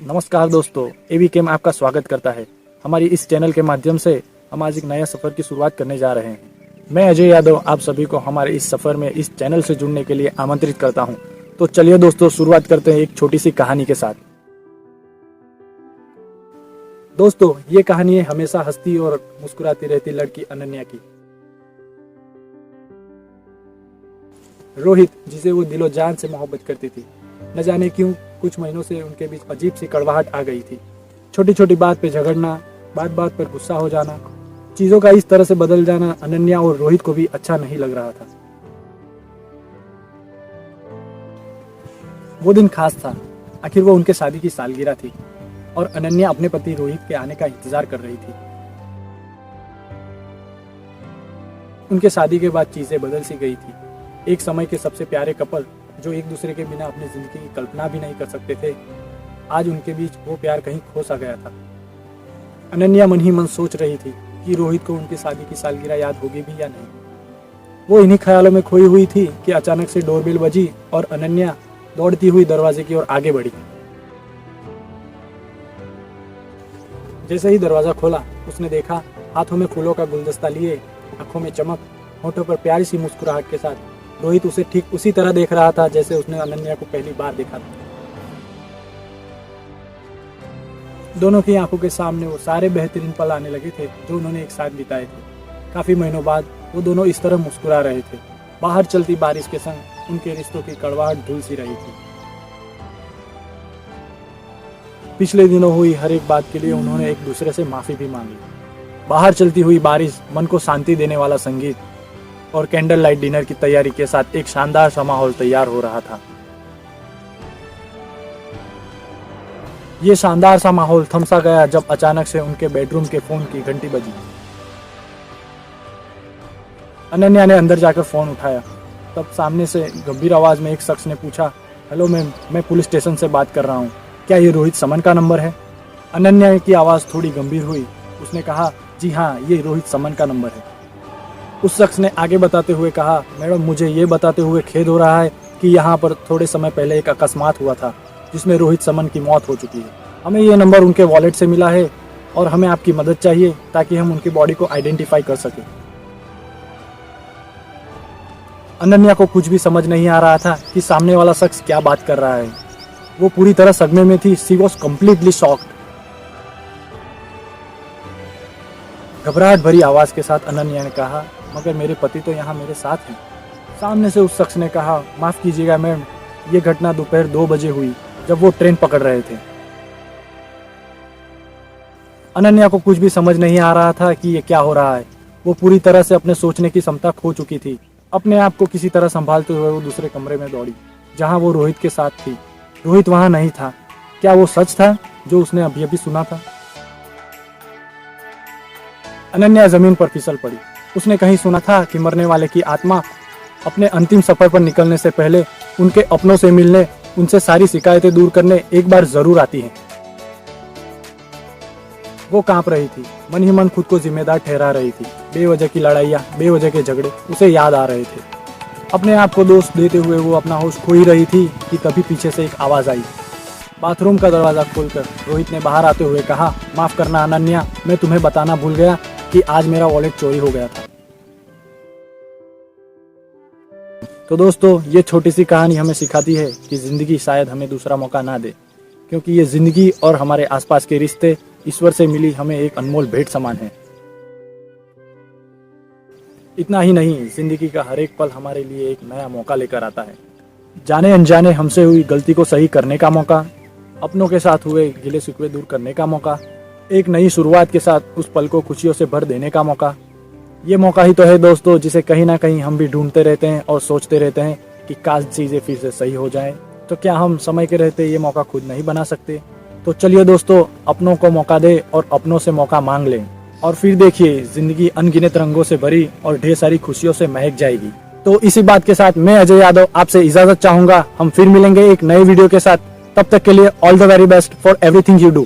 नमस्कार दोस्तों, एवी केम आपका स्वागत करता है। हमारी इस चैनल के माध्यम से हम आज एक नया सफ़र की शुरुआत करने जा रहे हैं। मैं अजय यादव आप सभी को हमारे इस सफ़र में इस चैनल से जुड़ने के लिए आमंत्रित करता हूं। तो चलिए दोस्तों, शुरुआत करते हैं एक छोटी सी कहानी के साथ। दोस्तों, ये कहानी है हमेशा हंसती और मुस्कुराती रहती लड़की अनन्या की। रोहित, जिसे वो दिलो जान से मोहब्बत करती थी, न जाने क्यों कुछ महीनों से उनके बीच अजीब सी कड़वाहट आ गई थी। छोटी छोटी बात पे झगड़ना, बात बात पर गुस्सा हो जाना, चीजों का इस तरह से बदल जाना अनन्या और रोहित को भी अच्छा नहीं लग रहा था। वो दिन खास था। आखिर वो उनके शादी की सालगिरह थी और अनन्या अपने पति रोहित के आने का इंतजार कर रही थी। उनके शादी के बाद चीजें बदल सी गई थी। एक समय के सबसे प्यारे कपल जो एक दूसरे के बिना अपनी जिंदगी की कल्पना भी नहीं कर सकते थे, आज उनके बीच वो प्यार कहीं खो सा गया था। अनन्या मन ही मन सोच रही थी कि रोहित को उनकी शादी की सालगिरह याद होगी भी या नहीं। वो इन्हीं ख्यालों में खोई हुई थी कि अचानक से डोरबेल बजी और अनन्या दौड़ती हुई दरवाजे की ओर आगे बढ़ी। जैसे ही दरवाजा खोला, उसने देखा हाथों में फूलों का गुलदस्ता लिए, आंखों में चमक, होठों पर प्यारी सी मुस्कुराहट के साथ रोहित उसे ठीक उसी तरह देख रहा था जैसे उसने अनन्या को पहली बार देखा था। दोनों की आंखों के सामने वो सारे बेहतरीन पल आने लगे थे जो उन्होंने एक साथ बिताए थे। काफी महीनों बाद वो दोनों इस तरह मुस्कुरा रहे थे। बाहर चलती बारिश के संग उनके रिश्तों की कड़वाहट धुल सी रही थी। पिछले दिनों हुई हर एक बात के लिए उन्होंने एक दूसरे से माफी भी मांगी। बाहर चलती हुई बारिश, मन को शांति देने वाला संगीत और कैंडल लाइट डिनर की तैयारी के साथ एक शानदार सा माहौल तैयार हो रहा था। ये शानदार सा माहौल थम सा गया जब अचानक से उनके बेडरूम के फोन की घंटी बजी। अनन्या ने अंदर जाकर फोन उठाया। तब सामने से गंभीर आवाज में एक शख्स ने पूछा, हेलो मैम, मैं पुलिस स्टेशन से बात कर रहा हूँ, क्या ये रोहित समन का नंबर है? अनन्या की आवाज थोड़ी गंभीर हुई। उसने कहा, जी हाँ, ये रोहित समन का नंबर है। उस शख्स ने आगे बताते हुए कहा, मैडम, मुझे ये बताते हुए खेद हो रहा है कि यहाँ पर थोड़े समय पहले एक अकस्मात हुआ था जिसमें रोहित समन की मौत हो चुकी है। हमें ये नंबर उनके वॉलेट से मिला है और हमें आपकी मदद चाहिए ताकि हम उनकी बॉडी को आइडेंटिफाई कर सकें। अनन्या को कुछ भी समझ नहीं आ रहा था कि सामने वाला शख्स क्या बात कर रहा है। वो पूरी तरह सदमे में थी। She was completely shocked. घबराहट भरी आवाज के साथ अनन्या ने कहा, मगर मेरे पति तो यहाँ मेरे साथ हैं। सामने से उस शख्स ने कहा, माफ कीजिएगा मैम, ये घटना दोपहर 2 बजे हुई जब वो ट्रेन पकड़ रहे थे। अनन्या को कुछ भी समझ नहीं आ रहा था कि ये क्या हो रहा है। वो पूरी तरह से अपने सोचने की क्षमता खो चुकी थी। अपने आप को किसी तरह संभालते हुए वो दूसरे कमरे में दौड़ी जहाँ वो रोहित के साथ थी। रोहित वहाँ नहीं था। क्या वो सच था जो उसने अभी अभी सुना था? अनन्या जमीन पर फिसल पड़ी। उसने कहीं सुना था कि मरने वाले की आत्मा अपने अंतिम सफर पर निकलने से पहले उनके अपनों से मिलने, उनसे सारी शिकायतें दूर करने एक बार जरूर आती है। वो कांप रही थी, मन ही मन खुद को जिम्मेदार ठहरा रही थी। बेवजह की लड़ाइयाँ, बेवजह के झगड़े उसे याद आ रहे थे। अपने आप को दोष देते हुए वो अपना होश खो ही रही थी कि तभी पीछे से एक आवाज आई। बाथरूम का दरवाजा खोलकर रोहित ने बाहर आते हुए कहा, माफ करना अनन्या, मैं तुम्हें बताना भूल गया कि आज मेरा वॉलेट चोरी हो गया था। तो दोस्तों, ये छोटी सी कहानी हमें सिखाती है कि जिंदगी शायद हमें दूसरा मौका ना दे, क्योंकि ये जिंदगी और हमारे आसपास के रिश्ते ईश्वर से मिली हमें एक अनमोल भेंट समान है। इतना ही नहीं, जिंदगी का हर एक पल हमारे लिए एक नया मौका लेकर आता है। जाने अनजाने हमसे हुई गलती को सही करने का मौका, अपनों के साथ हुए गिले शिकवे दूर करने का मौका, एक नई शुरुआत के साथ उस पल को खुशियों से भर देने का मौका। ये मौका ही तो है दोस्तों, जिसे कहीं ना कहीं हम भी ढूंढते रहते हैं और सोचते रहते हैं कि काश चीजें फिर से सही हो जाएं। तो क्या हम समय के रहते ये मौका खुद नहीं बना सकते? तो चलिए दोस्तों, अपनों को मौका दे और अपनों से मौका मांग लें, और फिर देखिए जिंदगी अनगिनत रंगों से भरी और ढेर सारी खुशियों से महक जाएगी। तो इसी बात के साथ मैं अजय यादव आपसे इजाजत चाहूंगा। हम फिर मिलेंगे एक नए वीडियो के साथ। तब तक के लिए all the very best for everything you do.